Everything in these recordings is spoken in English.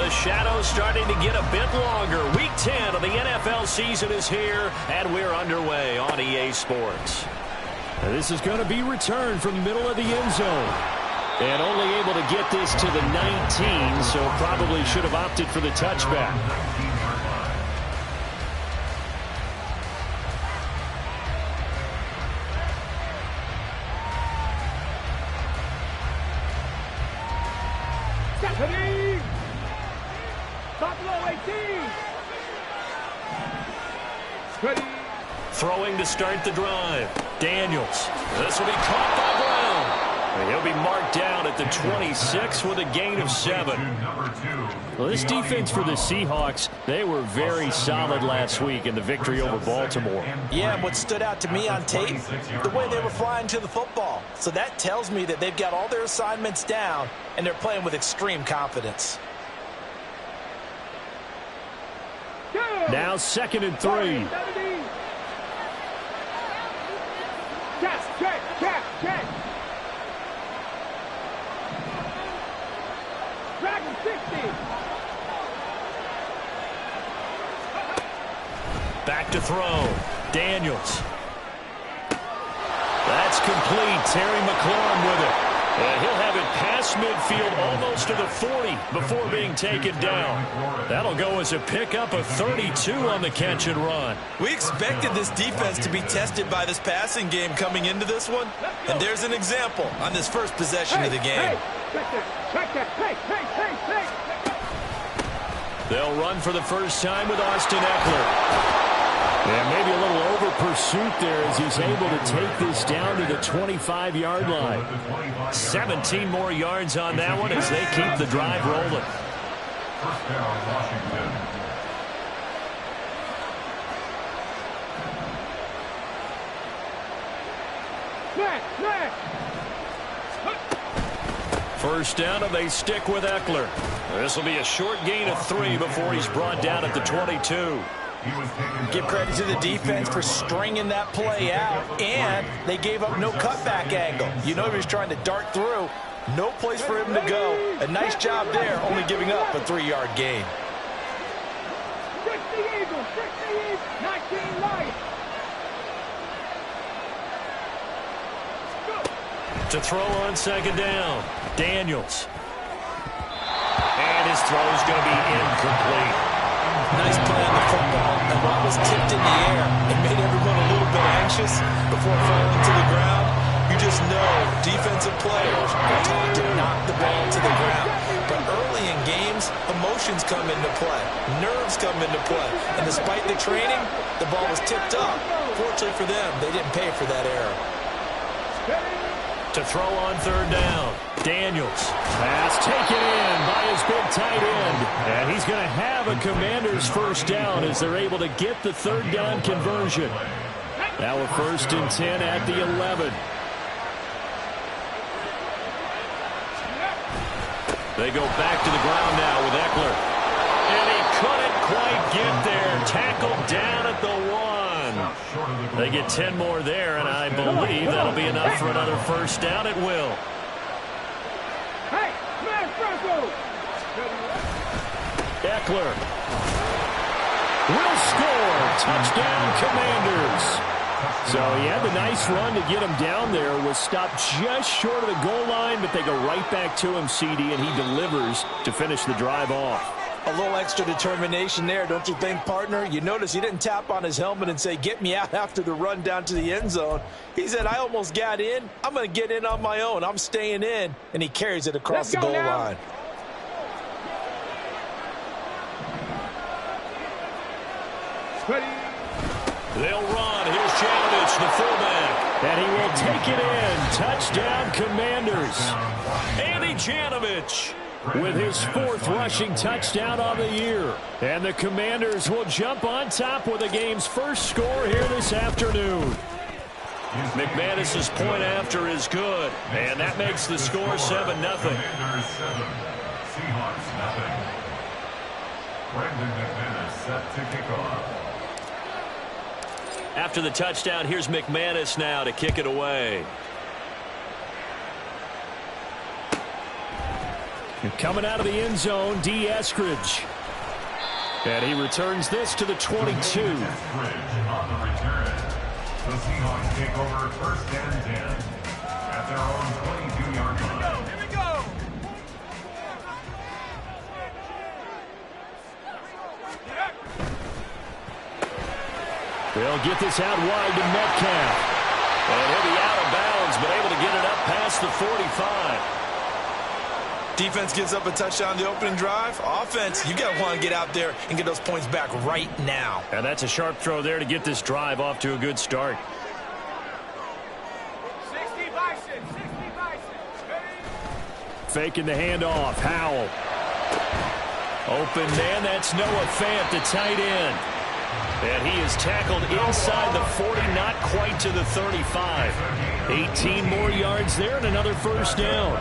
the shadows starting to get a bit longer. Week 10 of the NFL season is here, and we're underway on EA Sports. This is going to be returned from the middle of the end zone. And only able to get this to the 19, so probably should have opted for the touchback. Throwing to start the drive. Daniels. This will be caught by Brown. And he'll be marked down at the 26 with a gain of 7. Well, this defense for the Seahawks, they were very solid last week in the victory over Baltimore. Yeah, and what stood out to me on tape, the way they were flying to the football. So that tells me that they've got all their assignments down, and they're playing with extreme confidence. Now 2nd and 3. Check. Dragon 60. Back to throw. Daniels. That's complete. Terry McLaurin with it. And he'll have it past midfield almost to the 40 before being taken down. That'll go as a pickup of 32 on the catch and run. We expected this defense to be tested by this passing game coming into this one. And there's an example on this first possession of the game. They'll run for the first time with Austin Eckler. Yeah, maybe a little over pursuit there as he's able to take this down to the 25-yard line. 17 more yards on that one as they keep the drive rolling. First down, Washington. First down, and they stick with Eckler. This will be a short gain of 3 before he's brought down at the 22. Give credit to the defense for stringing that play out, and they gave up no cutback angle. You know he was trying to dart through. No place for him to go. A nice job there, only giving up a 3-yard gain. To throw on 2nd down, Daniels. And his throw is going to be incomplete. Nice play on the football, and while it was tipped in the air, it made everyone a little bit anxious before falling to the ground. You just know defensive players are taught to knock the ball to the ground. But early in games, emotions come into play. Nerves come into play. And despite the training, the ball was tipped up. Fortunately for them, they didn't pay for that error. To throw on 3rd down, Daniels. Pass taken in by his big tight end. And he's going to have a Commander's first down as they're able to get the 3rd down conversion. Now a 1st and 10 at the 11. They go back to the ground now with Eckler. And he couldn't quite get there. Tackled down at the 1. They get 10 more there, and I believe that'll be enough for another first down. It will. Eckler will score. Touchdown, Commanders. So he had the nice run to get him down there. Was stopped just short of the goal line, but they go right back to him, CD, and he delivers to finish the drive off. A little extra determination there, don't you think, partner? You notice he didn't tap on his helmet and say, get me out after the run down to the end zone. He said, I almost got in. I'm going to get in on my own. I'm staying in. And he carries it across the goal line. They'll run. Here's Janovich, the fullback. And he will take it in. Touchdown, Commanders. Andy Janovich with his 4th rushing touchdown on the year. And the Commanders will jump on top with the game's first score here this afternoon. McManus's point after is good, and that makes the score 7-0. Seahawks nothing. Brandon McManus set to kick off. After the touchdown, here's McManus now to kick it away. Coming out of the end zone, D. Eskridge. And he returns this to the 22. Eskridge on the return. The Seahawks take over first and 10 at their own 22-yard line. Here we go. They'll get this out wide to Metcalf. And he'll be out of bounds, but able to get it up past the 45. Defense gives up a touchdown the opening drive. Offense, you got to want to get out there and get those points back right now. And that's a sharp throw there to get this drive off to a good start. 60 Bison. 60 Bison. Ready? Faking the handoff. Howell. Open man. That's Noah Fant, the tight end. And he is tackled inside the 40, not quite to the 35. 18 more yards there and another first down.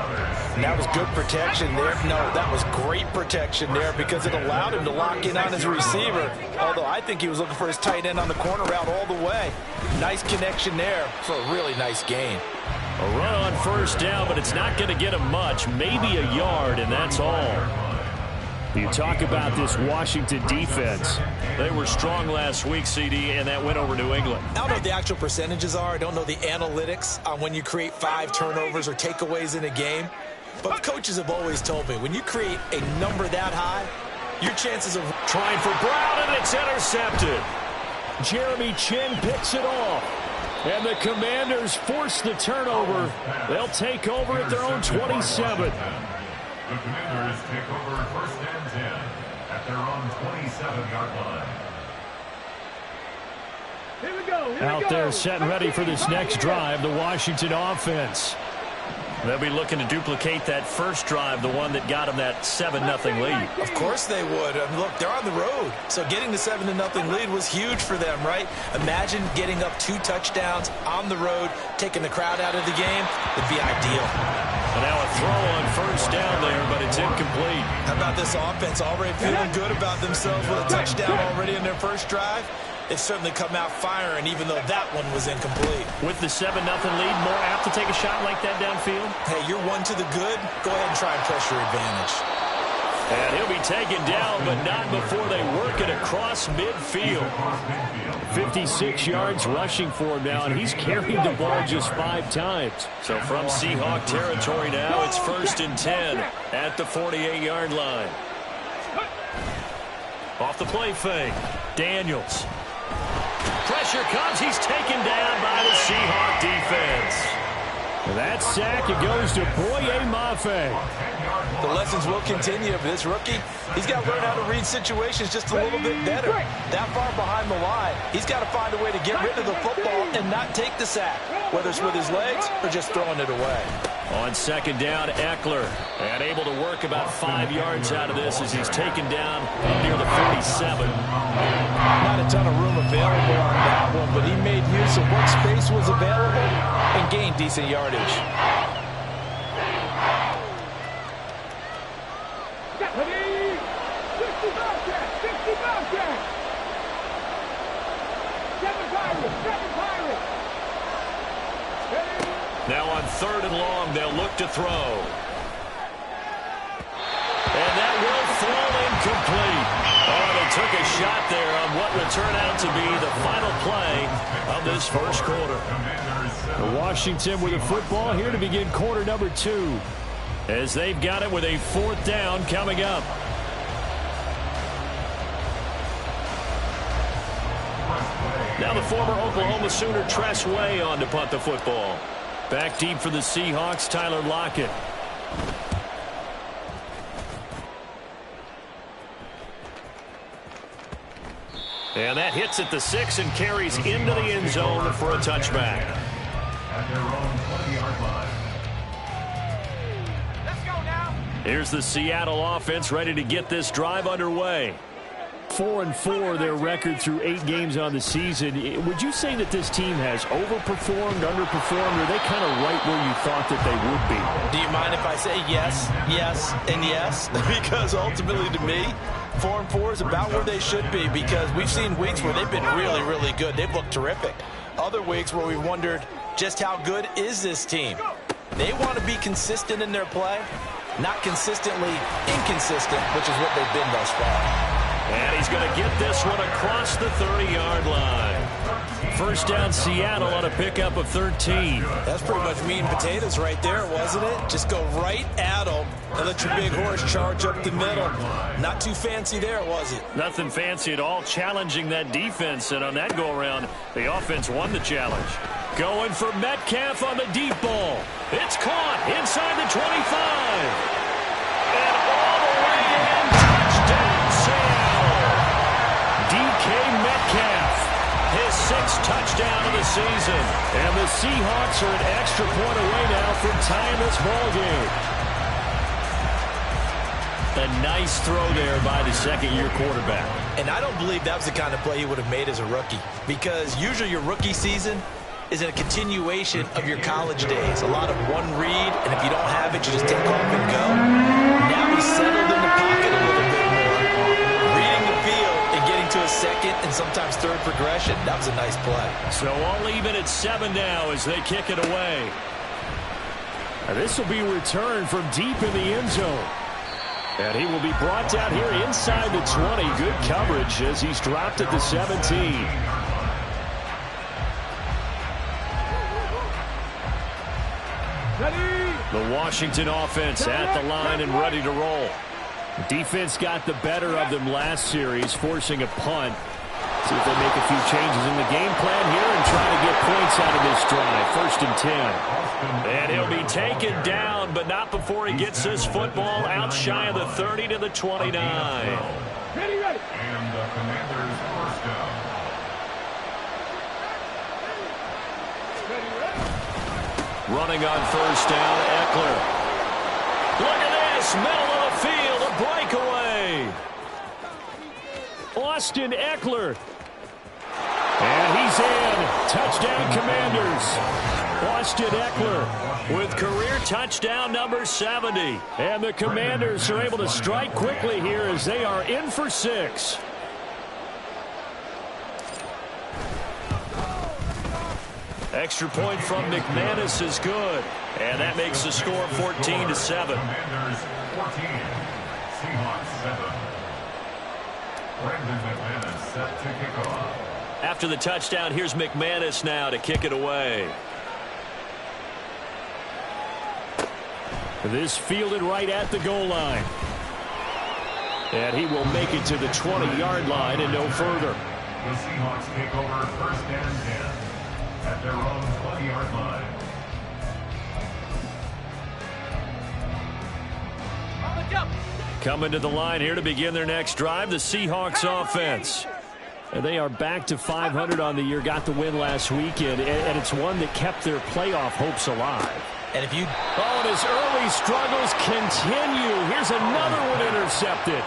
And that was good protection there. No, that was great protection there because it allowed him to lock in on his receiver. Although I think he was looking for his tight end on the corner route all the way. Nice connection there for a really nice gain. A run on first down, but it's not going to get him much. Maybe a yard, and that's all. You talk about this Washington defense. They were strong last week, CD, and that went over New England. I don't know what the actual percentages are. I don't know the analytics on when you create 5 turnovers or takeaways in a game. But coaches have always told me, when you create a number that high, your chances of trying for Brown, and it's intercepted. Jeremy Chin picks it off. And the Commanders force the turnover. They'll take over at their own 27. The Commanders take over first and 10 at their own 27-yard line. Here we go. Here we Out go. there setting ready for this next drive, the Washington offense. They'll be looking to duplicate that first drive, the one that got them that 7-0 lead. Of course they would. I mean, look, they're on the road. So getting the 7-0 lead was huge for them, right? Imagine getting up 2 touchdowns on the road, taking the crowd out of the game. It'd be ideal. And now a throw on first down there, but it's incomplete. How about this offense already feeling good about themselves with a touchdown already in their first drive? They've certainly come out firing, even though that one was incomplete. With the 7-0 lead, more apt to take a shot like that downfield? Hey, you're one to the good. Go ahead and try and press your advantage. And he'll be taken down, but not before they work it across midfield. 56 yards rushing for him now, and he's carried the ball just 5 times. So from Seahawk territory now, it's first and 10 at the 48-yard line. Off the play fake, Daniels. Pressure comes. He's taken down by the Seahawk defense. And that sack, it goes to Boye Mafe. The lessons will continue for this rookie. He's got to learn how to read situations just a little bit better. That far behind the line, he's got to find a way to get rid of the football and not take the sack, whether it's with his legs or just throwing it away. On second down, Eckler, and able to work about 5 yards out of this as he's taken down near the 47. Not a ton of room available on that one, but he made use of what space was available and gained decent yardage. Ready? 60 Bobcat. 60 Bobcat. 7 Pirates. 7 Pirates. Ready? Now on third and long, they'll look to throw. And that will throw incomplete. Oh, they took a shot there on what would turn out to be the final play of this first quarter. Washington with the football here to begin quarter number 2. As they've got it with a 4th down coming up. Now the former Oklahoma Sooner Tress Way on to punt the football. Back deep for the Seahawks, Tyler Lockett. And that hits at the 6 and carries into the end zone for a touchback. At their own 20-yard line. Let's go now. Here's the Seattle offense ready to get this drive underway. 4-4 their record through 8 games on the season. Would you say that this team has overperformed, underperformed, or are they kind of right where you thought that they would be? Do you mind if I say yes, yes, and yes? Because ultimately to me, 4-4 is about where they should be because we've seen weeks where they've been really, really good. They've looked terrific. Other weeks where we've wondered just how good is this team. They want to be consistent in their play. Not consistently inconsistent, which is what they've been thus far. And he's going to get this one across the 30-yard line. First down, Seattle on a pickup of 13. That's pretty much meat and potatoes right there, wasn't it? Just go right at them and let your big horse charge up the middle. Not too fancy there, was it? Nothing fancy at all, challenging that defense. And on that go-around, the offense won the challenge. Going for Metcalf on the deep ball. It's caught inside the 25. And all the way in, touchdown, Seattle. DK Metcalf, his 6th touchdown of the season. And the Seahawks are an extra point away now from tying this ball game. A nice throw there by the second-year quarterback. And I don't believe that was the kind of play he would have made as a rookie, because usually your rookie season is a continuation of your college days. A lot of one read, and if you don't have it, you just take off and go. Now he's settled in the pocket a little bit more, reading the field and getting to a second and sometimes third progression. That was a nice play. So all even at 7 now as they kick it away. This will be returned from deep in the end zone. And he will be brought down here inside the 20. Good coverage as he's dropped at the 17. The Washington offense at the line and ready to roll. Defense got the better of them last series, forcing a punt. See if they make a few changes in the game plan here and try to get points out of this drive. 1st and 10. And he'll be taken down, but not before he gets this football out shy of the 30 to the 29. Ready, ready. And the Commanders' first down. Running on 1st down, Eckler. Look at this, middle of the field, a breakaway. Austin Eckler. And he's in. Touchdown, Commanders. Austin Eckler with career touchdown number 70. And the Commanders are able to strike quickly here as they are in for 6. Extra point from McManus is good. And that makes the score 14-7. Commanders 14, Seahawks 7. Brandon McManus set to kick off. After the touchdown, here's McManus now to kick it away. This fielded right at the goal line. And he will make it to the 20-yard line and no further. The Seahawks take over 1st and 10 at their own 20-yard line. Coming to the line here to begin their next drive, the Seahawks offense. And they are back to 500 on the year, got the win last weekend, and it's one that kept their playoff hopes alive. And if you... Oh, and his early struggles continue. Here's another one intercepted.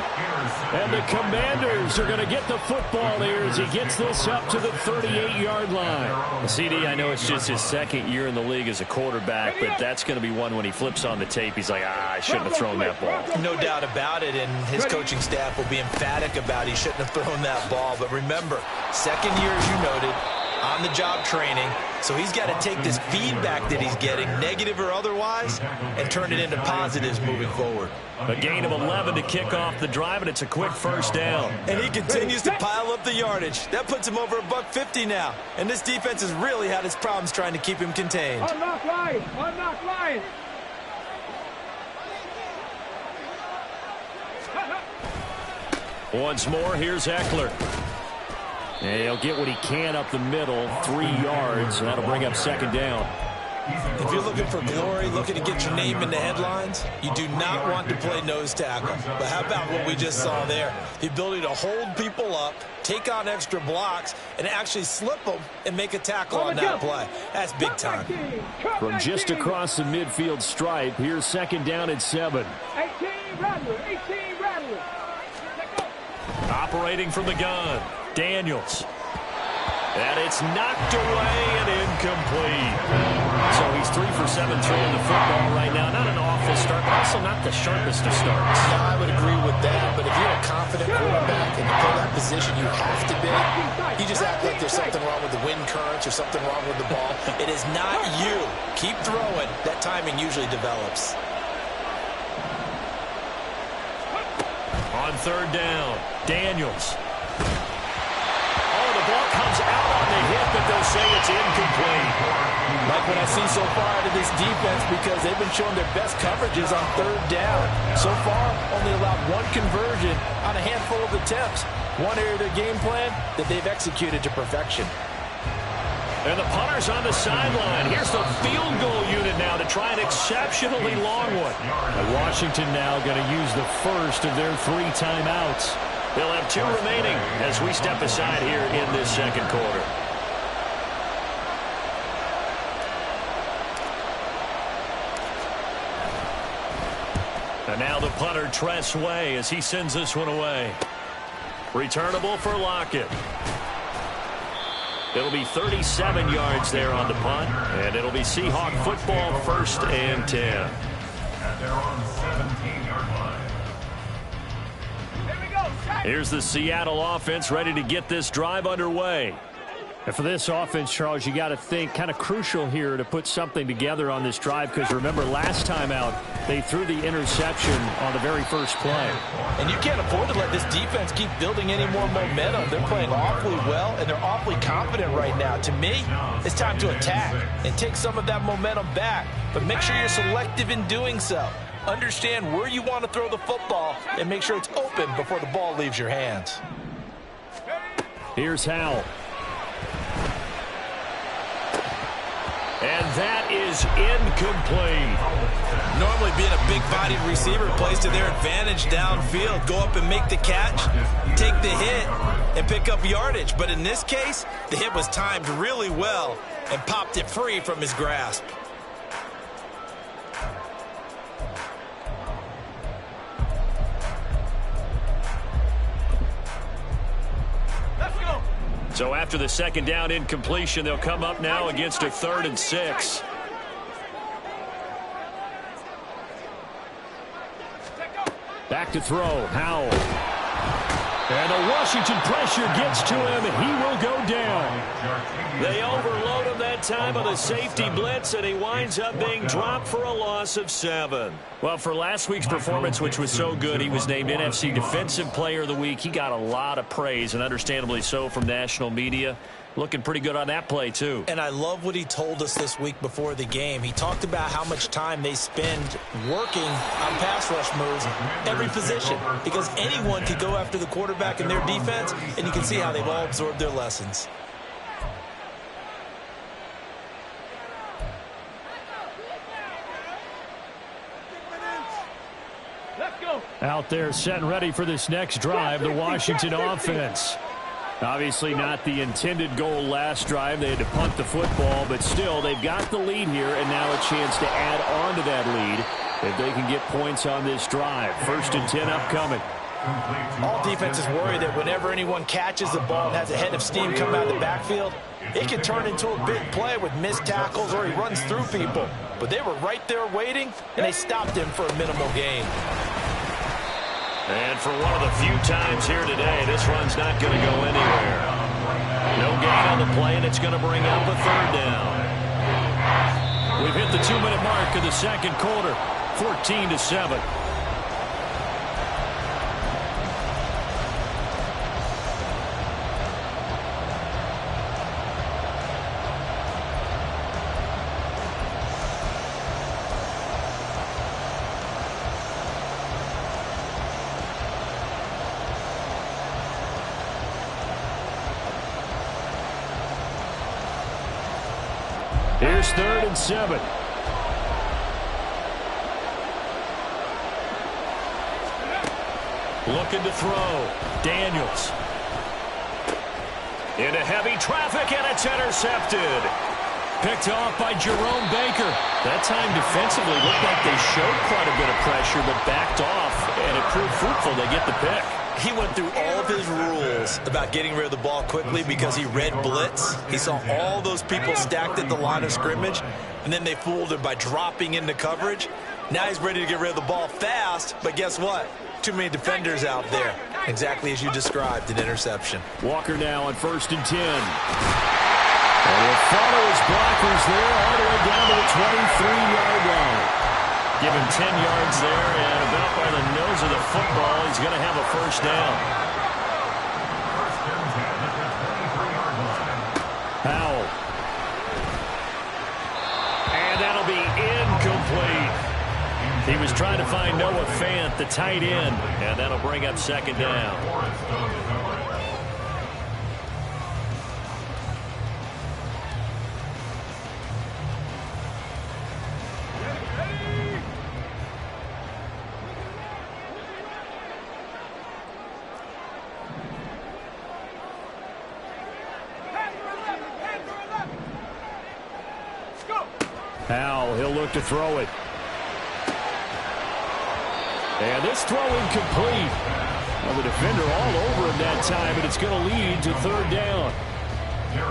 And the Commanders are going to get the football here as he gets this up to the 38-yard line. CD, I know it's just his 2nd year in the league as a quarterback, but that's going to be one when he flips on the tape. He's like, I shouldn't have thrown that ball. No doubt about it, and his coaching staff will be emphatic about he shouldn't have thrown that ball. But remember, 2nd year, as you noted, on-the-job training, so he's got to take this feedback that he's getting, negative or otherwise, and turn it into positives moving forward. A gain of 11 to kick off the drive, and it's a quick 1st down. And he continues to pile up the yardage. That puts him over $150 now, and this defense has really had its problems trying to keep him contained. Unlock line. Unlock line. Once more, here's Eckler. And he'll get what he can up the middle, 3 yards, and that'll bring up 2nd down. If you're looking for glory, looking to get your name in the headlines, you do not want to play nose tackle. But how about what we just saw there? The ability to hold people up, take on extra blocks, and actually slip them and make a tackle on that play. That's big time. From just across the midfield stripe, here's 2nd down and 7. 18 Rattler. 18 Rattler. Operating from the gun, Daniels. And it's knocked away and incomplete. So he's 3 for 7 throwing the football right now. Not an awful start, but also not the sharpest of starts. No, I would agree with that, but if you're a confident quarterback and you play that position you have to be, you just act like there's something wrong with the wind currents or something wrong with the ball. It is not you. Keep throwing. That timing usually develops. On third down, Daniels. Oh, the ball comes out on the hit, but they'll say it's incomplete. Like what I see so far out of this defense, because they've been showing their best coverages on third down. So far, only allowed one conversion on a handful of attempts. One area of their game plan that they've executed to perfection. And the punter's on the sideline. Here's the field goal unit now to try an exceptionally long one. And Washington now going to use the first of their 3 timeouts. They'll have 2 remaining as we step aside here in this second quarter. And now the punter, Tress Way, as he sends this one away. Returnable for Lockett. It'll be 37 yards there on the punt, and it'll be Seahawk football, 1st and 10. At their own 17-yard line. Here's the Seattle offense ready to get this drive underway. And for this offense, Charles, you got to think kind of crucial here to put something together on this drive, because remember last time out they threw the interception on the very first play. And you can't afford to let this defense keep building any more momentum. They're playing awfully well, and they're awfully confident right now. To me, it's time to attack and take some of that momentum back, but make sure you're selective in doing so. Understand where you want to throw the football and make sure it's open before the ball leaves your hands. Here's Howell. And that is incomplete. Normally being a big-bodied receiver plays to their advantage downfield. Go up and make the catch, take the hit, and pick up yardage. But in this case, the hit was timed really well and popped it free from his grasp. So after the second down incompletion, they'll come up now against a 3rd and 6. Back to throw, Howell. And the Washington pressure gets to him, and he will go down. They overload him that time with a safety blitz, and he winds up being dropped for a loss of 7. Well, for last week's performance, which was so good, he was named NFC Defensive Player of the Week. He got a lot of praise, and understandably so, from national media. Looking pretty good on that play, too. And I love what he told us this week before the game. He talked about how much time they spend working on pass rush moves, every position, because anyone could go after the quarterback in their defense, and you can see how they've all absorbed their lessons. Out there set and ready for this next drive, the Washington offense. Obviously not the intended goal last drive. They had to punt the football, but still they've got the lead here, and now a chance to add on to that lead if they can get points on this drive. 1st and 10 upcoming. All defenses worry that whenever anyone catches the ball and has a head of steam come out of the backfield, it can turn into a big play with missed tackles or he runs through people. But they were right there waiting, and they stopped him for a minimal gain. And for one of the few times here today, this run's not going to go anywhere. No gain on the play, and it's going to bring up a 3rd down. We've hit the 2-minute mark of the second quarter, 14-7. Here's 3rd and 7. Looking to throw. Daniels. Into heavy traffic, and it's intercepted. Picked off by Jerome Baker. That time defensively looked like they showed quite a bit of pressure, but backed off, and it proved fruitful. They get the pick. He went through all of his rules about getting rid of the ball quickly because he read blitz. He saw all those people stacked at the line of scrimmage, and then they fooled him by dropping into coverage. Now he's ready to get rid of the ball fast, but guess what? Too many defenders out there. Exactly as you described, an interception. Walker now on 1st and 10. And he'll follow his blockers there all the way down to the 23-yard line. Give him 10 yards there, and about by the nose of the football, he's he's going to have a first down. Powell. And that'll be incomplete. He was trying to find Noah Fant, the tight end, and that'll bring up second down. Powell, he'll look to throw it. And this throw incomplete. Well, the defender all over him that time, and it's going to lead to third down.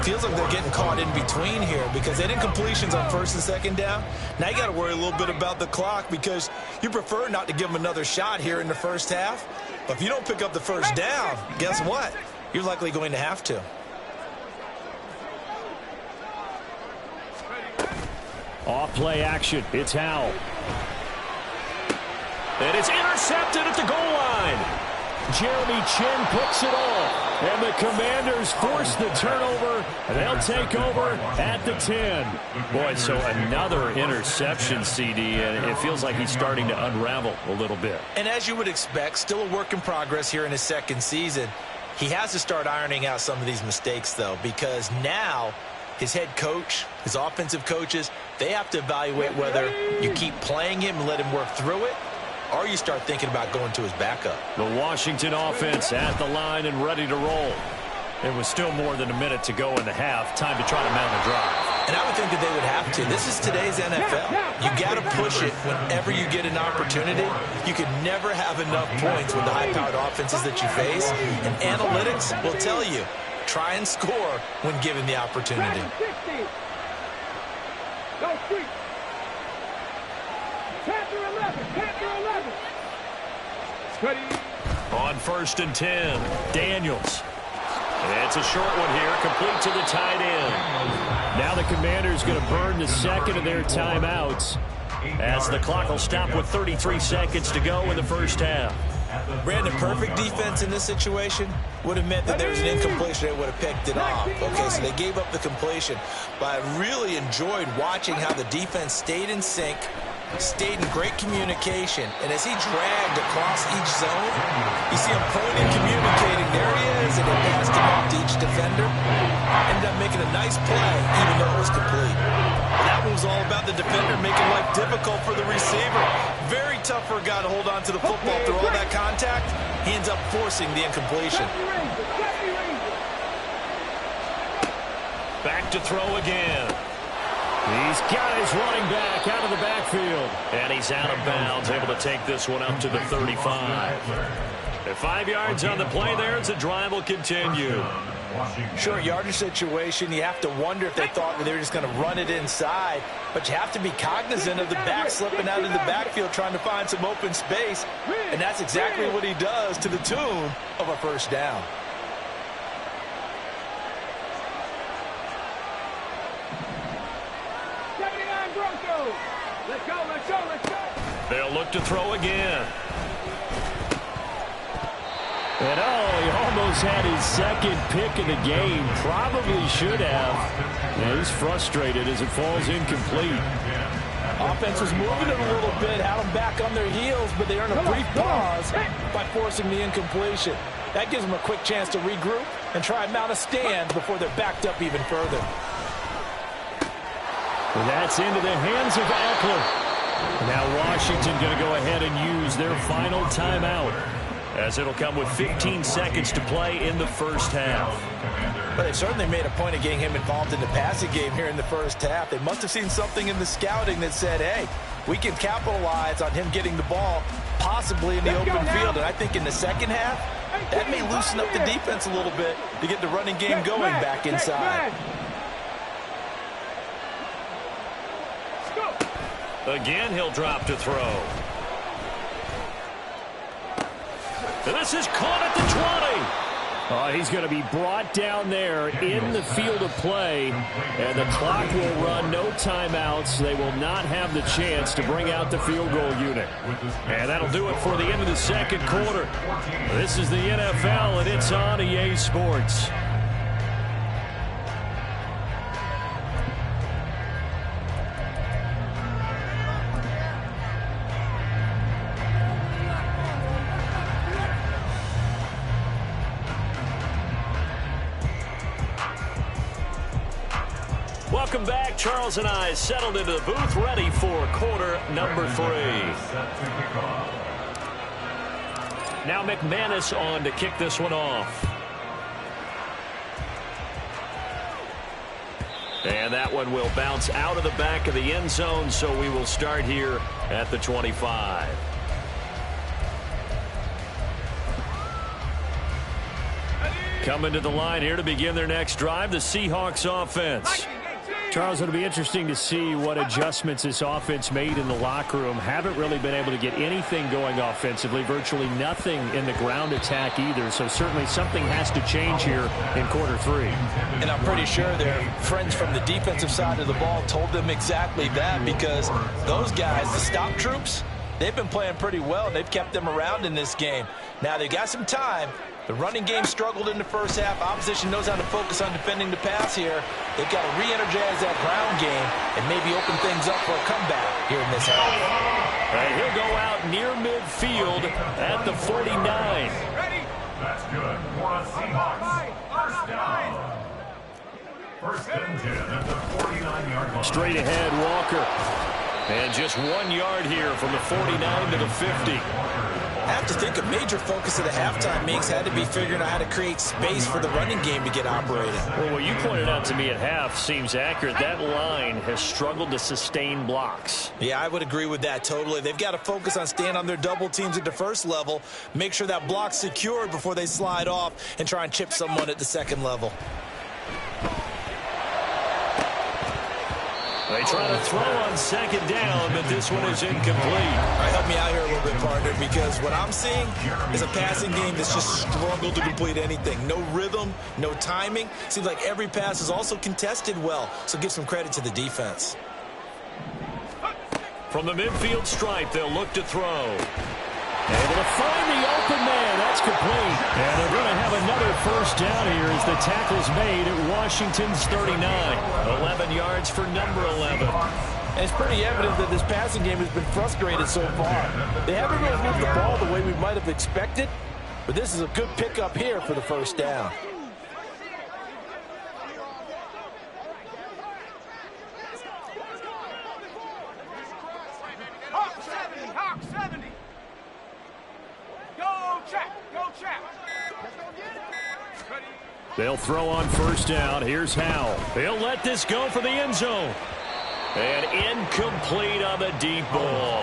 Feels like they're getting caught in between here because they did incompletions on first and second down. Now you got to worry a little bit about the clock because you prefer not to give them another shot here in the first half. But if you don't pick up the first down, guess what? You're likely going to have to. Off play action. It's Howell. And it's intercepted at the goal line. Jeremy Chin picks it off. And the Commanders force the turnover. And they'll take over at the 10. Boy, so another interception, CD. And it feels like he's starting to unravel a little bit. And as you would expect, still a work in progress here in his second season. He has to start ironing out some of these mistakes, though, because now his head coach, his offensive coaches, they have to evaluate whether you keep playing him and let him work through it, or you start thinking about going to his backup. The Washington offense at the line and ready to roll. It was still more than a minute to go in the half. Time to try to mount a drive. And I would think that they would have to. This is today's NFL. You got to push it whenever you get an opportunity. You can never have enough points with the high-powered offenses that you face. And analytics will tell you, try and score when given the opportunity. Go street. Panther 11. Panther 11. Ready. On first and 10, Daniels. It's a short one here, complete to the tight end. Now the Commanders going to burn the second of their timeouts as the clock will stop with 33 seconds to go in the first half. Brandon, perfect defense in this situation would have meant that there was an incompletion. They would have picked it off. Okay, so they gave up the completion. But I really enjoyed watching how the defense stayed in sync, stayed in great communication. And as he dragged across each zone, you see him pointing, communicating. There he is, and he passed him off to each defender. Ended up making a nice play, even though it was complete. That one was all about the defender making life difficult for the receiver. Very tough for a guy to hold on to the football through all that contact. He ends up forcing the incompletion. Back to throw again. He's got his running back out of the backfield. And he's out of bounds, able to take this one up to the 35. At 5 yards on the play there, the drive will continue. Short yardage situation, you have to wonder if they thought that they were just going to run it inside. But you have to be cognizant of the back slipping out of the backfield trying to find some open space. And that's exactly what he does to the tune of a first down. Let's go, let's go, let's go. They'll look to throw again. And he almost had his second pick of the game. Probably should have. And he's frustrated as it falls incomplete. Offense was moving it a little bit, had them back on their heels, but they earned a brief pause by forcing the incompletion. That gives them a quick chance to regroup and try and mount a stand before they're backed up even further. And that's into the hands of Eckler. Now Washington going to go ahead and use their final timeout, as it'll come with 15 seconds to play in the first half. But they've certainly made a point of getting him involved in the passing game here in the first half. They must have seen something in the scouting that said, hey, we can capitalize on him getting the ball possibly in the open field. And I think in the second half, that may loosen up the defense a little bit to get the running game going back inside. Again, he'll drop to throw. And this is caught at the 20. He's going to be brought down there in the field of play, and the clock will run. No timeouts. They will not have the chance to bring out the field goal unit. And that'll do it for the end of the second quarter. This is the NFL, and it's on EA Sports. Welcome back. Charles and I settled into the booth, ready for quarter number 3. Now McManus on to kick this one off. And that one will bounce out of the back of the end zone, so we will start here at the 25. Coming to the line here to begin their next drive, the Seahawks offense. Charles, it'll be interesting to see what adjustments this offense made in the locker room. Haven't really been able to get anything going offensively, virtually nothing in the ground attack either. So certainly something has to change here in quarter 3. And I'm pretty sure their friends from the defensive side of the ball told them exactly that, because those guys, the stop troops, they've been playing pretty well. They've kept them around in this game. Now they got some time. The running game struggled in the first half. Opposition knows how to focus on defending the pass here. They've got to re-energize that ground game and maybe open things up for a comeback here in this half. And he'll go out near midfield at the 49. That's good for a Seahawks first down. First and 10 at the 49-yard line. Straight ahead, Walker. And just 1 yard here from the 49 to the 50. I have to think a major focus of the halftime makes had to be figuring out how to create space for the running game to get operating. Well, what you pointed out to me at half seems accurate. That line has struggled to sustain blocks. Yeah, I would agree with that totally. They've got to focus on staying on their double teams at the first level, make sure that block's secured before they slide off and try and chip someone at the second level. They try to throw on second down, but this one is incomplete. All right, help me out here a little bit, partner, because what I'm seeing is a passing game that's just struggled to complete anything. No rhythm, no timing. Seems like every pass is also contested well, so give some credit to the defense. From the midfield stripe, they'll look to throw. Able to find the open man. That's complete. And they're going to have another first down here as the tackle's made at Washington's 39. 11 yards for number 11. And it's pretty evident that this passing game has been frustrated so far. They haven't really moved the ball the way we might have expected, but this is a good pickup here for the first down. They'll throw on first down. Here's Howell. They'll let this go for the end zone. And incomplete on the deep ball.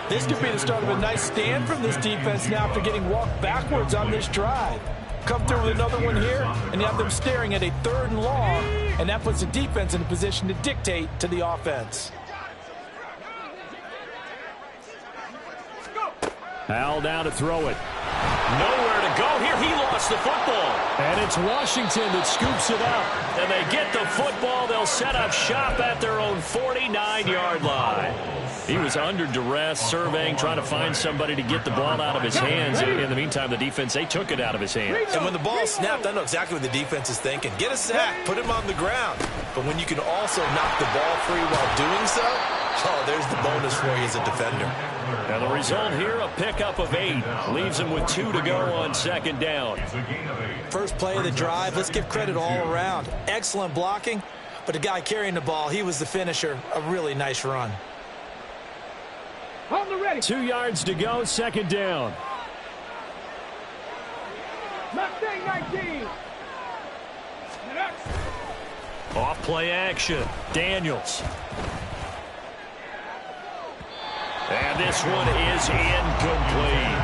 This could be the start of a nice stand from this defense now after getting walked backwards on this drive. Come through with another one here, and you have them staring at a 3rd and long, and that puts the defense in a position to dictate to the offense. Howell down to throw it. Nowhere to go here. He lost the football. And it's Washington that scoops it up. And they get the football. They'll set up shop at their own 49-yard line. He was under duress, surveying, trying to find somebody to get the ball out of his hands. In the meantime, the defense, they took it out of his hands. And when the ball snapped, I know exactly what the defense is thinking. Get a sack, put him on the ground. But when you can also knock the ball free while doing so, oh, there's the bonus for you as a defender. And the result here, a pickup of 8. Leaves him with 2 to go on second down. First play of the drive, let's give credit all around. Excellent blocking, but the guy carrying the ball, he was the finisher. A really nice run. 2 yards to go, second down. Mustang 19. Off play action. Daniels. And this one is incomplete.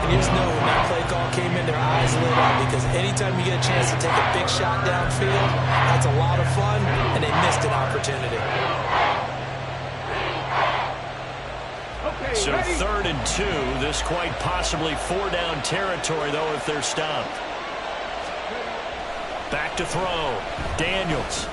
And you just know when that play call came in, their eyes lit up, because anytime you get a chance to take a big shot downfield, that's a lot of fun, and they missed an opportunity. So 3rd and 2. This quite possibly 4-down territory, though, if they're stopped. Back to throw. Daniels.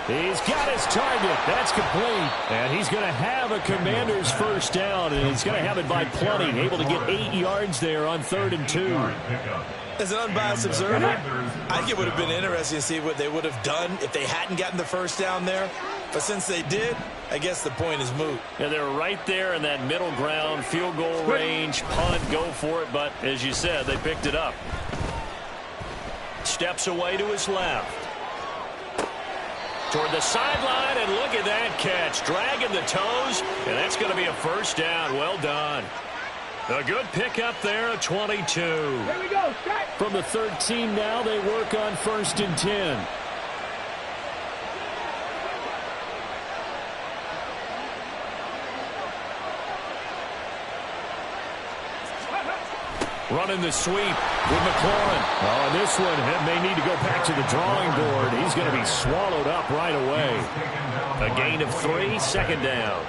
He's got his target. That's complete. And he's going to have a Commanders first down, and he's going to have it by plenty. Able to get 8 yards there on 3rd and 2. As an unbiased observer, I think it would have been interesting to see what they would have done if they hadn't gotten the first down there. But since they did, I guess the point is moot. Yeah, they're right there in that middle ground, field goal range, punt, go for it. But as you said, they picked it up. Steps away to his left. Toward the sideline, and look at that catch. Dragging the toes, and that's going to be a first down. Well done. A good pickup there at 22. Here we go. Set. From the 13 now, they work on 1st and 10. Running the sweep with McLaurin. Oh, and this one may need to go back to the drawing board. He's going to be swallowed up right away. A gain of 3, 2nd down.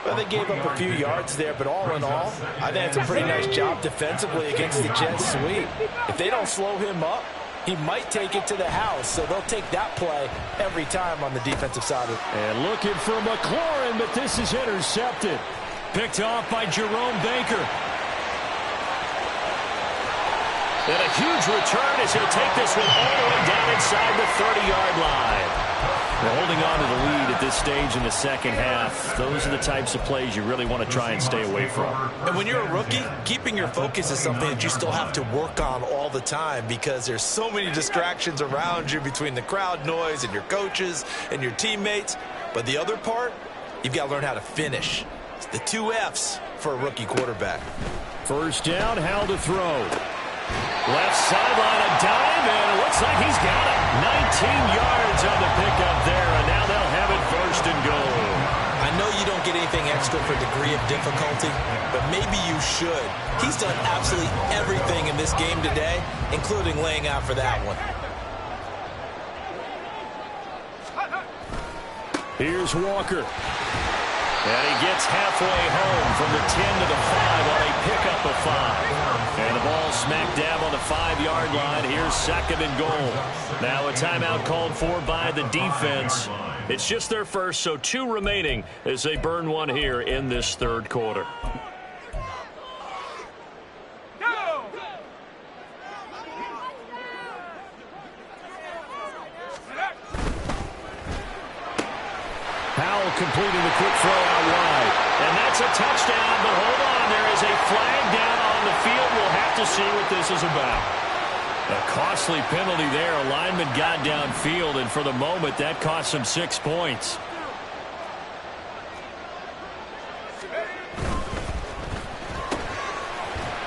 Well, they gave up a few yards there, but all in all, I think it's a pretty nice job defensively against the Jets sweep. If they don't slow him up, he might take it to the house, so they'll take that play every time on the defensive side. And looking for McLaurin, but this is intercepted. Picked off by Jerome Baker. And a huge return as he'll take this one all the way down inside the 30-yard line. They're holding on to the lead at this stage in the second half. Those are the types of plays you really want to try and stay away from. And when you're a rookie, keeping your focus is something that you still have to work on all the time because there's so many distractions around you between the crowd noise and your coaches and your teammates. But the other part, you've got to learn how to finish. It's the 2 F's for a rookie quarterback. First down, Howell to throw. Left sideline, a dime, and it looks like he's got it. 19 yards on the pickup there, and now they'll have it 1st and goal. I know you don't get anything extra for degree of difficulty, but maybe you should. He's done absolutely everything in this game today, including laying out for that one. Here's Walker. And he gets halfway home from the 10 to the 5 on a pickup of 5. And the ball smack dab on the 5-yard line. Here's 2nd and goal. Now a timeout called for by the defense. It's just their first, so 2 remaining as they burn one here in this 3rd quarter. Howell completing the quick throw out wide. And that's a touchdown, but hold on. There is a flag down on the field. We'll have to see what this is about. A costly penalty there. A lineman got downfield, and for the moment, that cost him 6 points.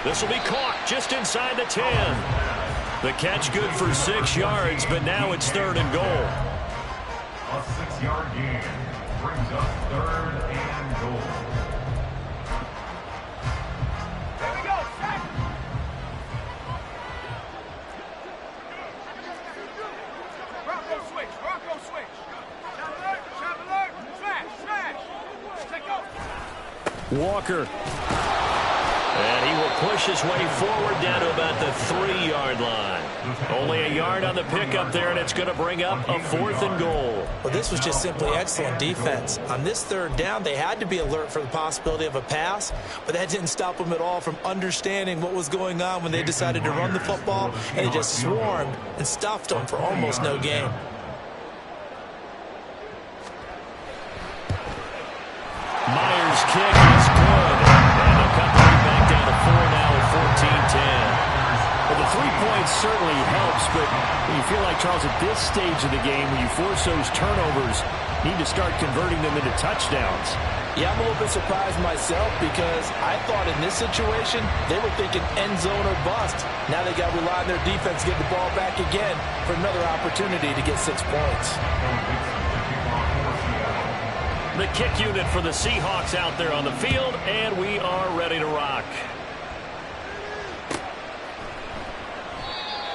This will be caught just inside the 10. The catch good for 6 yards, but now it's 3rd and goal. A 6-yard gain brings up 3rd and goal. Here we go. Set. Bronco switch. Bronco switch. Shot alert. Shot alert. Smash. Smash. Take off. Walker. And he will push his way forward down to about the 3-yard line. Only a yard on the pickup there, and it's going to bring up a 4th and goal. Well, this was just simply excellent defense. On this 3rd down, they had to be alert for the possibility of a pass, but that didn't stop them at all from understanding what was going on when they decided to run the football, and they just swarmed and stuffed them for almost no gain. Myers' kick is good. And they'll cut the lead back down to 4 now at 14-10. Well, the 3 points certainly helps, but you feel like, Charles, at this stage of the game, when you force those turnovers, you need to start converting them into touchdowns. Yeah, I'm a little bit surprised myself because I thought in this situation they were thinking end zone or bust. Now they got to rely on their defense to get the ball back again for another opportunity to get 6 points. The kick unit for the Seahawks out there on the field, and we are ready to rock.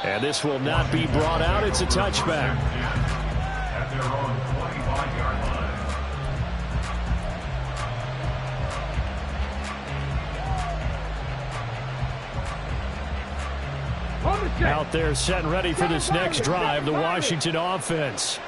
And this will not be brought out. It's a touchback. At their own 25-yard line. On the Out there set and ready for this next drive, the Washington offense.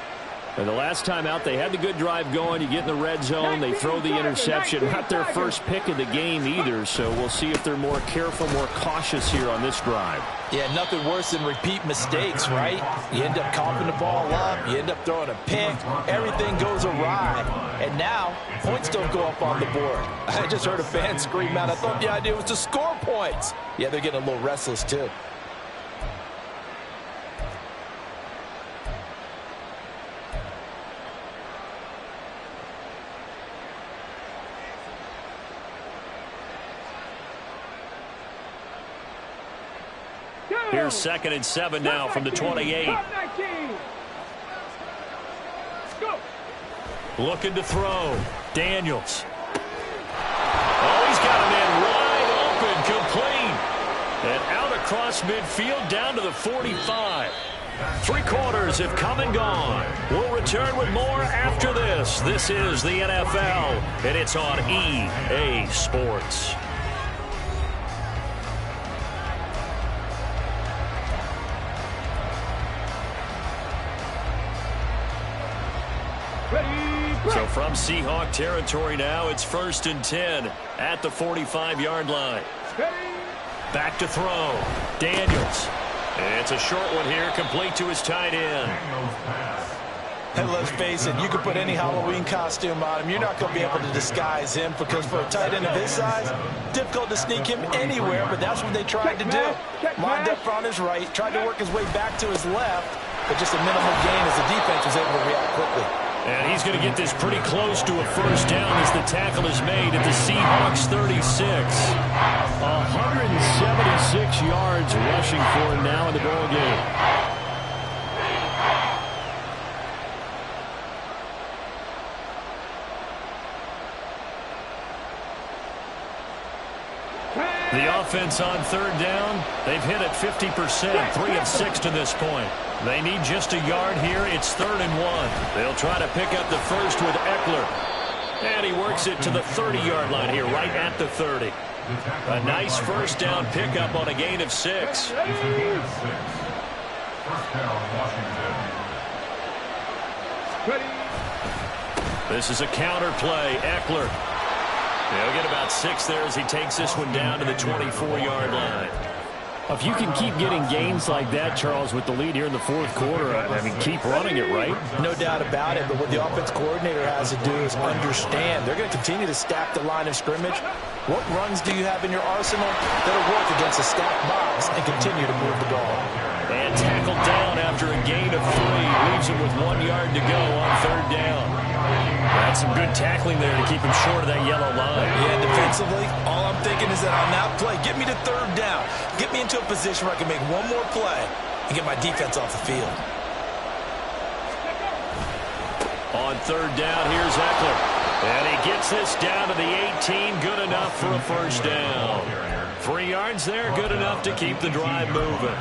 And the last time out, they had the good drive going. You get in the red zone, they throw the interception. Not their first pick of the game either, so we'll see if they're more careful, more cautious here on this drive. Yeah, nothing worse than repeat mistakes, right? You end up coughing the ball up, you end up throwing a pick, everything goes awry. And now, points don't go up on the board. I just heard a fan scream out, I thought the idea was to score points. Yeah, they're getting a little restless too. Here's 2nd and 7 now from the 28. Looking to throw. Daniels. Oh, he's got a man wide open, complete. And out across midfield down to the 45. 3 quarters have come and gone. We'll return with more after this. This is the NFL, and it's on EA Sports. So from Seahawk territory now, it's 1st and 10 at the 45-yard line. Back to throw. Daniels. It's a short one here, complete to his tight end. And let's face it, you can put any Halloween costume on him. You're not going to be able to disguise him because for a tight end of his size, difficult to sneak him anywhere, but that's what they tried to do. Lined up on his right, tried to work his way back to his left, but just a minimal gain as the defense was able to react quickly. And he's going to get this pretty close to a first down as the tackle is made at the Seahawks 36. 176 yards rushing for him now in the ball game. The offense on 3rd down, they've hit it 50%, 3 of 6 to this point. They need just a yard here. It's 3rd and 1. They'll try to pick up the first with Eckler. And he works it to the 30-yard line here, right at the 30. A nice first down pickup on a gain of 6. This is a counter play. Eckler. He'll get about 6 there as he takes this one down to the 24-yard line. If you can keep getting gains like that, Charles, with the lead here in the 4th quarter, I mean, keep running it, right? No doubt about it, but what the offense coordinator has to do is understand. They're going to continue to stack the line of scrimmage. What runs do you have in your arsenal that'll work against a stacked box and continue to move the ball? And tackled down after a gain of 3. Leaves him with 1 yard to go on 3rd down. That's some good tackling there to keep him short of that yellow line. Yeah, defensively, all I'm thinking is that on that play, get me to 3rd down. Get me into a position where I can make one more play and get my defense off the field. On 3rd down, here's Eckler. And he gets this down to the 18. Good enough for a first down. 3 yards there, good enough to keep the drive moving.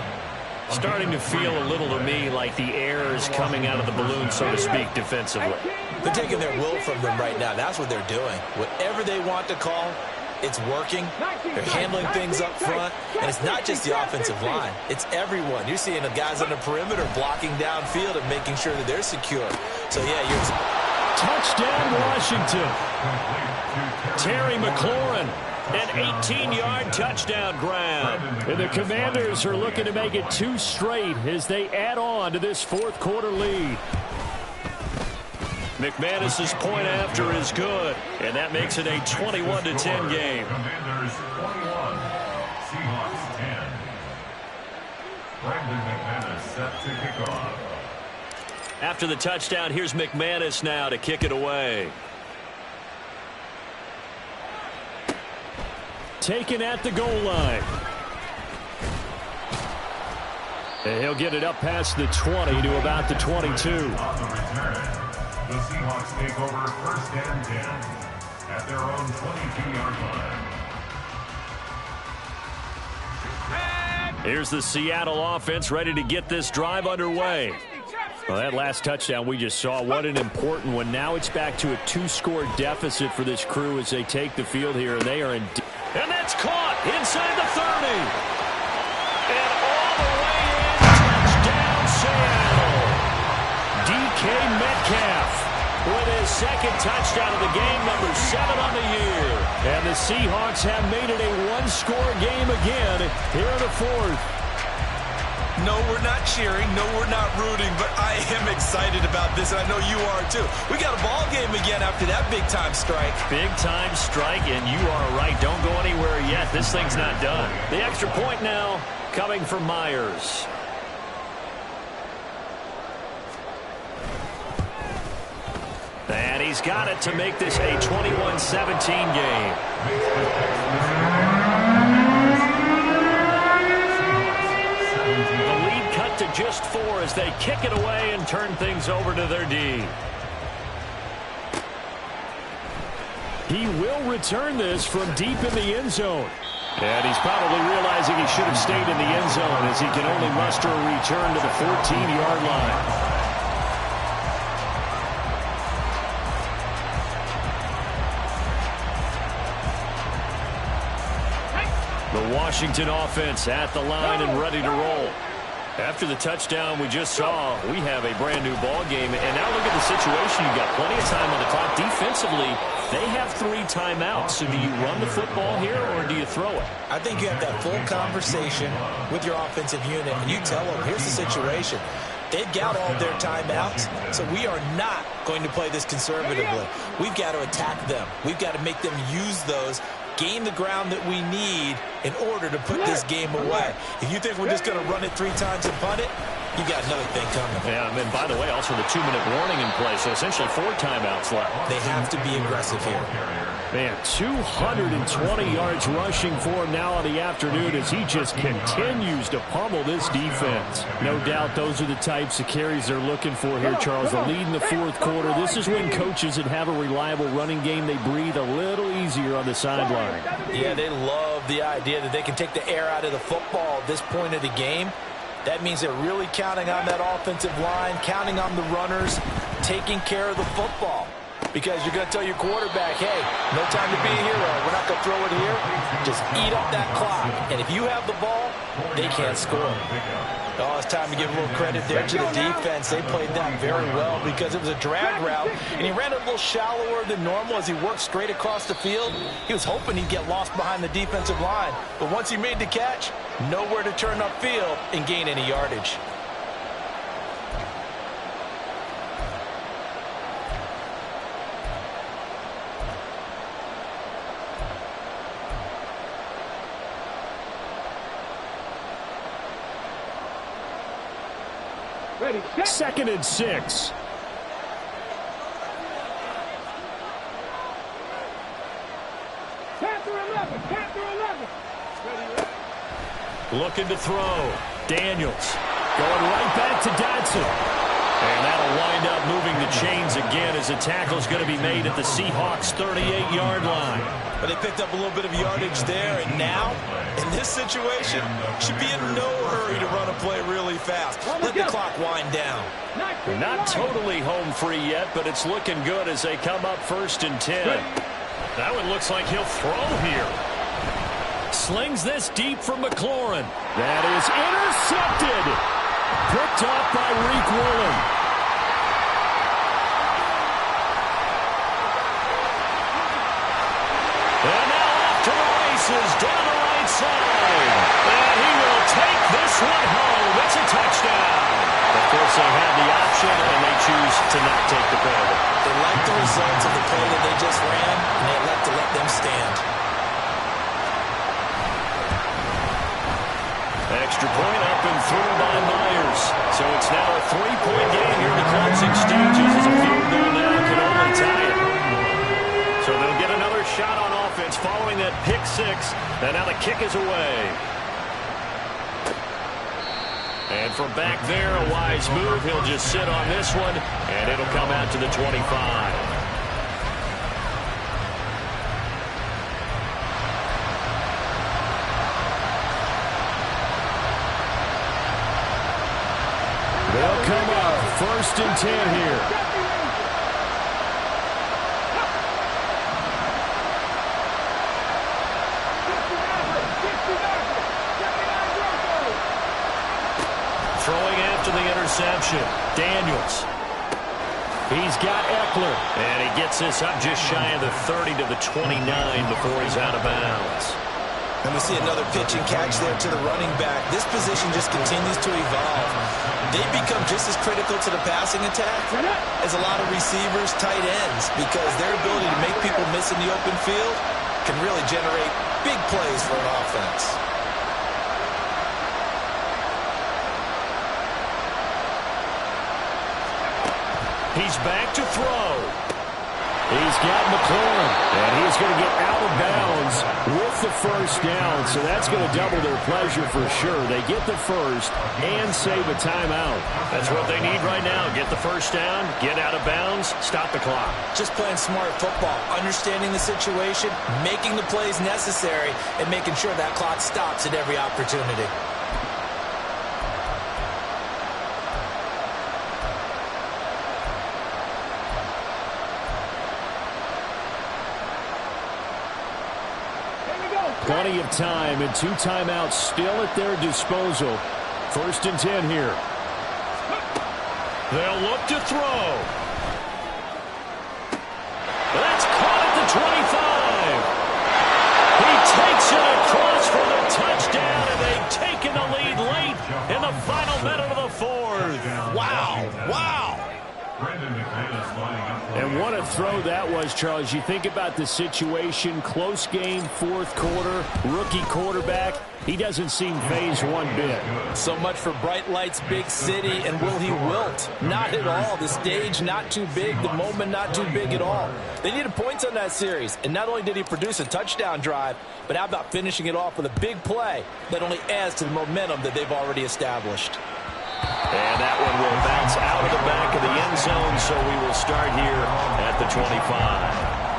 Starting to feel a little to me like the air is coming out of the balloon, so to speak, defensively. They're taking their will from them right now. That's what they're doing. Whatever they want to call, it's working. They're handling things up front. And it's not just the offensive line. It's everyone. You're seeing the guys on the perimeter blocking downfield and making sure that they're secure. So, yeah, you're... Touchdown, Washington. Terry McLaurin. An 18-yard touchdown grab. And the Commanders are looking to make it 2 straight as they add on to this 4th quarter lead. McManus's point after is good, and that makes it a 21-10 game. Commanders 21, Seahawks 10. Brandon McManus set to kick off. After the touchdown, here's McManus now to kick it away. Taken at the goal line. And he'll get it up past the 20 to about the 22. On the return, the Seahawks take over 1st and 10 at their own 22-yard line. Here's the Seattle offense ready to get this drive underway. Well, that last touchdown we just saw, what an important one. Now it's back to a 2-score deficit for this crew as they take the field here, and they are in... And that's caught inside the 30. And all the way Metcalf with his second touchdown of the game, number 7 on the year. And the Seahawks have made it a one-score game again here in the fourth. No, we're not cheering. No, we're not rooting, but I am excited about this, and I know you are too. We got a ball game again after that big-time strike. Big-time strike, and you are right. Don't go anywhere yet. This thing's not done. The extra point now coming from Myers. And he's got it to make this a 21-17 game. To just 4 as they kick it away and turn things over to their D. He will return this from deep in the end zone. And he's probably realizing he should have stayed in the end zone as he can only muster a return to the 14-yard line. The Washington offense at the line and ready to roll. After the touchdown we just saw, we have a brand-new ball game. And now look at the situation. You've got plenty of time on the clock. Defensively, they have 3 timeouts. So do you run the football here or do you throw it? I think you have that full conversation with your offensive unit, and you tell them, here's the situation. They've got all their timeouts, so we are not going to play this conservatively. We've got to attack them. We've got to make them use those, gain the ground that we need in order to put this game away. If you think we're just going to run it 3 times and punt it, you got another thing coming. Yeah, and by the way, also the 2-minute warning in play, so essentially 4 timeouts left. They have to be aggressive here. Man, 220 yards rushing for him now on the afternoon as he just continues to pummel this defense. No doubt those are the types of carries they're looking for here, Charles. The lead in the fourth quarter. This is when coaches that have a reliable running game, they breathe a little easier on the sideline. Yeah, they love the idea that they can take the air out of the football at this point of the game. That means they're really counting on that offensive line, counting on the runners, taking care of the football. Because you're going to tell your quarterback, hey, no time to be a hero. We're not going to throw it here. Just eat up that clock. And if you have the ball, they can't score. Oh, it's time to give a little credit there to the defense. They played that very well because it was a drag route, and he ran it a little shallower than normal as he worked straight across the field. He was hoping he'd get lost behind the defensive line. But once he made the catch, nowhere to turn upfield and gain any yardage. Ready, 2nd and 6. Panther 11, Panther 11. Ready. Looking to throw. Daniels going right back to Dodson. And that'll wind up moving the chains again as the tackle's going to be made at the Seahawks' 38-yard line. But they picked up a little bit of yardage there, and now, in this situation, should be in no hurry to run a play really fast. Let the clock wind down. They're not totally home free yet, but it's looking good as they come up 1st and 10. That one looks like he'll throw here. Slings this deep from McLaurin. That is intercepted. Picked up by Reek Woolen. And now off to the races down the right side. And he will take this one home. It's a touchdown. Of course, they had the option, and they choose to not take the penalty. They like the results of the play that they just ran, and they elect to let them stand. Extra point up and through by Myers. So it's now a 3-point game here in the closing stages as a field goal now can only tie it. So they'll get another shot on offense following that pick 6. And now the kick is away. And from back there, a wise move. He'll just sit on this one, and it'll come out to the 25. They'll come up 1st and 10 here. Throwing after the interception. Daniels. He's got Eckler. And he gets this up just shy of the 30 to the 29 before he's out of bounds. And we see another pitch and catch there to the running back. This position just continues to evolve. They become just as critical to the passing attack as a lot of receivers, tight ends, because their ability to make people miss in the open field can really generate big plays for an offense. He's back to throw. He's got McLaurin, and he's going to get out of bounds with the first down, so that's going to double their pleasure for sure. They get the first and save a timeout. That's what they need right now. Get the first down, get out of bounds, stop the clock. Just playing smart football, understanding the situation, making the plays necessary, and making sure that clock stops at every opportunity. Plenty of time and 2 timeouts still at their disposal. 1st and 10 here. They'll look to throw. That's caught at the 25. He takes it across for the touchdown, and they've taken the lead late in the final minute of the 4th. Wow. Wow. And what a throw that was, Charles. You think about the situation, close game, 4th quarter, rookie quarterback. He doesn't seem phased one bit. So much for bright lights, big city, and will he wilt? Not at all. The stage not too big, the moment not too big at all. They needed points on that series, and not only did he produce a touchdown drive, but how about finishing it off with a big play that only adds to the momentum that they've already established. And that one will bounce out of the back of the end zone, so we will start here at the 25.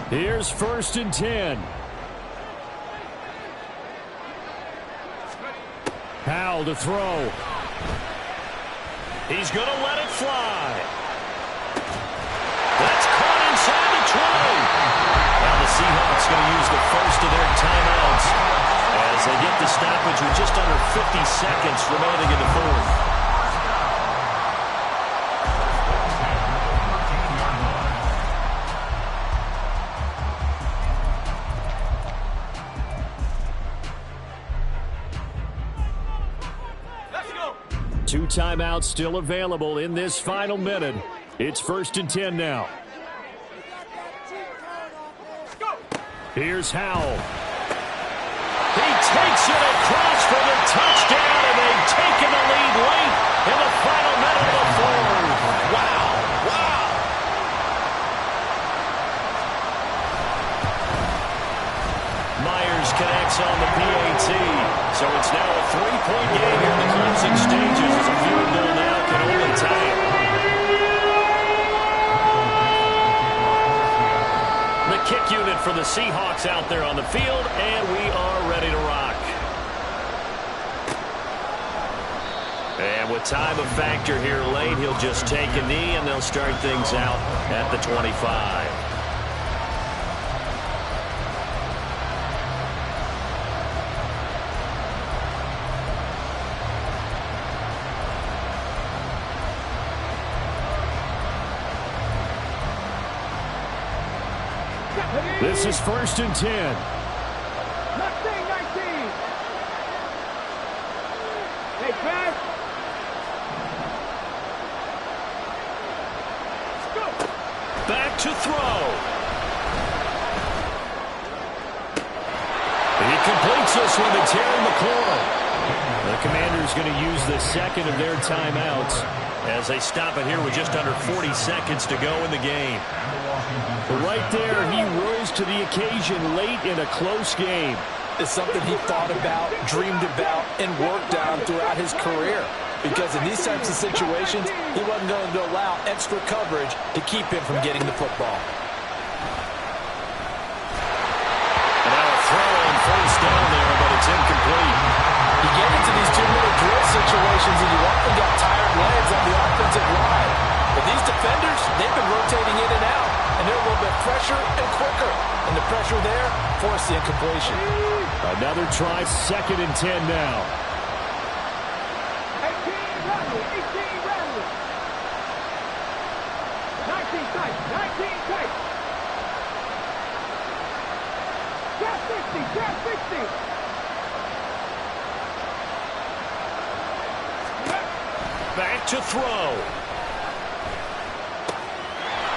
Here's 1st and 10. Howell to throw. He's going to let it fly. That's caught inside the 20. Now the Seahawks going to use the first of their timeouts as they get the stoppage with just under 50 seconds remaining in the 4th. Let's go. 2 timeouts still available in this final minute. It's 1st and 10 now. Here's Howell. He takes it across for the touchdown, and they've taken the lead late in the final minute of the 4th. Wow, wow. Myers connects on the PAT. So it's now a 3-point game here in the closing stages as a field goal now can only tie it. The kick unit for the Seahawks out there on the field, and we are ready to rock. And with time a factor here late, he'll just take a knee, and they'll start things out at the 25. This is 1st and 10. 19. Hey, pass. Let's go. Back to throw. He completes this one to Terry McLaurin. The Commanders going to use the second of their timeouts as they stop it here with just under 40 seconds to go in the game. But right there, he rose to the occasion late in a close game. It's something he thought about, dreamed about, and worked on throughout his career. Because in these types of situations, he wasn't going to allow extra coverage to keep him from getting the football. And now a throw on 1st down there, but it's incomplete. You get into these 2-minute drill situations, and you often got tired legs on the offensive line. But these defenders, they've been rotating in and out, and they're a little bit fresher and quicker. And the pressure there force the incompletion. Another try, 2nd and 10 now. 18 Bradley, 18 Bradley. 19 tight, 19 tight. Trap 60, trap 60. Back to throw.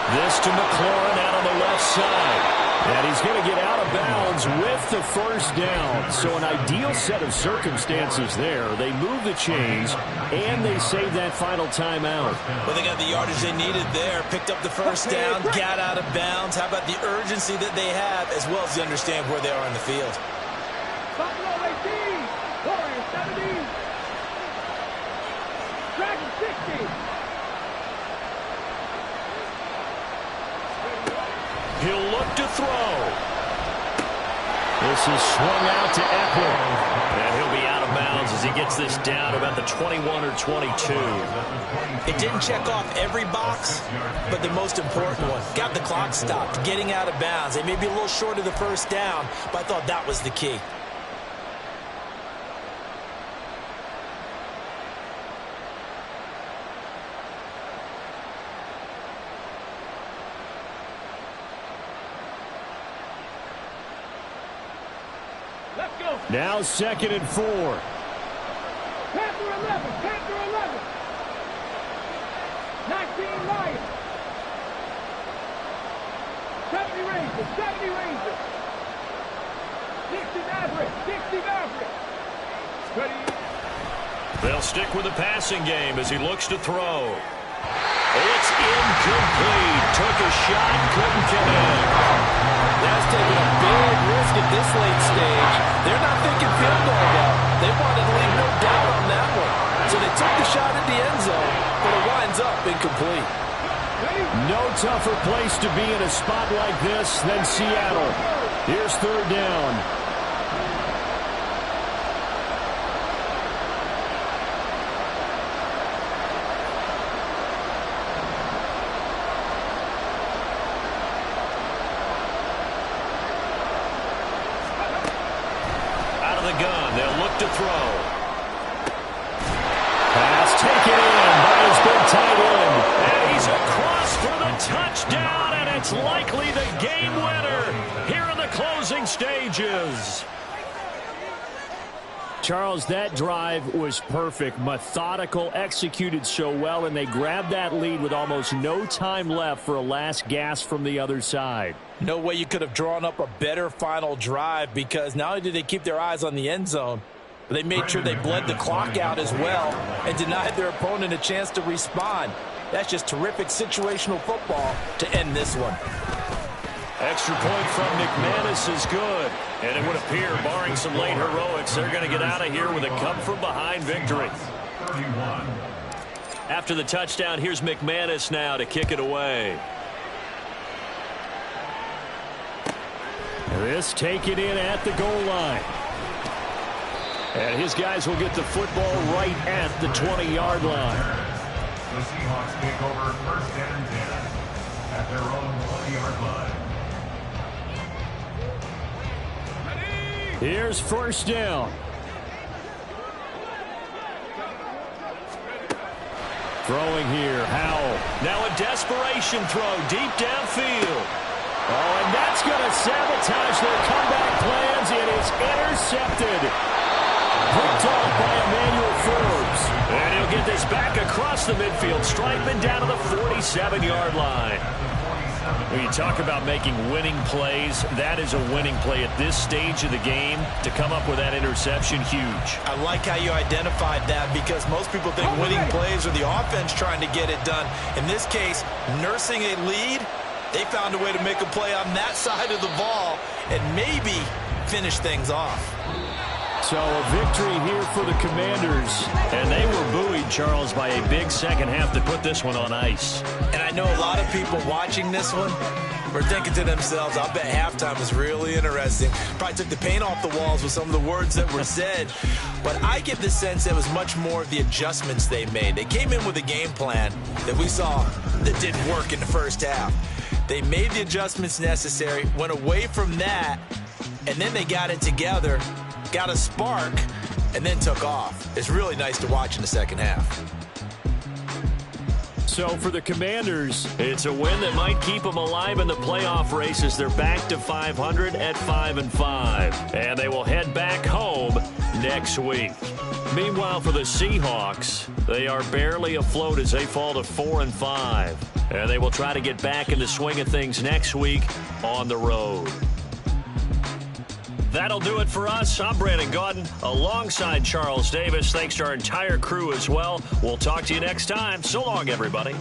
This to McLaurin out on the left side. And he's going to get out of bounds with the first down. So an ideal set of circumstances there. They move the chains, and they save that final timeout. Well, they got the yardage they needed there. Picked up the first down, got out of bounds. How about the urgency that they have, as well as they understand where they are in the field? Buffalo 18, Warriors 17. Dragon 60. He'll look to throw. This is swung out to Eckler. And he'll be out of bounds as he gets this down about the 21 or 22. It didn't check off every box, but the most important one. Got the clock stopped, getting out of bounds. They may be a little short of the first down, but I thought that was the key. Now 2nd and 4. Panther 11, Panther 11. 19 Lions. 70 Rangers, 70 Rangers. 60 Maverick, 60 Maverick. Ready? They'll stick with the passing game as he looks to throw. It's incomplete. Took a shot, couldn't connect. That's taking a big risk at this late stage. They're not thinking field goal now. They wanted to leave no doubt on that one. So they took the shot at the end zone, but it winds up incomplete. No tougher place to be in a spot like this than Seattle. Here's 3rd down. To throw. Pass taken in by his big tight end. And he's across for the touchdown, and it's likely the game winner here in the closing stages. Charles, that drive was perfect, methodical, executed so well, and they grabbed that lead with almost no time left for a last gasp from the other side. No way you could have drawn up a better final drive, because not only did they keep their eyes on the end zone, but they made sure they bled the clock out as well and denied their opponent a chance to respond. That's just terrific situational football to end this one. Extra point from McManus is good. And it would appear, barring some late heroics, they're going to get out of here with a come-from-behind victory. After the touchdown, here's McManus now to kick it away. This taken in at the goal line. And his guys will get the football right at the 20-yard line. The Seahawks take over 1st and 10 at their own 20-yard line. Here's 1st down. Throwing here, Howell. Now a desperation throw deep downfield. Oh, and that's going to sabotage their comeback plans. It is intercepted. Picked off by Emmanuel Forbes. And he'll get this back across the midfield stripe and down to the 47-yard line. When you talk about making winning plays, that is a winning play at this stage of the game. To come up with that interception, huge. I like how you identified that, because most people think winning plays are the offense trying to get it done. In this case, nursing a lead, they found a way to make a play on that side of the ball and maybe finish things off. So a victory here for the Commanders. And they were buoyed, Charles, by a big second half to put this one on ice. And I know a lot of people watching this one were thinking to themselves, I'll bet halftime was really interesting. Probably took the paint off the walls with some of the words that were said. But I get the sense that it was much more of the adjustments they made. They came in with a game plan that we saw that didn't work in the first half. They made the adjustments necessary, went away from that, and then they got it together, got a spark, and then took off. It's really nice to watch in the second half. So for the Commanders, it's a win that might keep them alive in the playoff race as they're back to 500 at 5-5. And they will head back home next week. Meanwhile, for the Seahawks, they are barely afloat as they fall to 4-5. And they will try to get back in the swing of things next week on the road. That'll do it for us. I'm Brandon Gaudin alongside Charles Davis. Thanks to our entire crew as well. We'll talk to you next time. So long, everybody.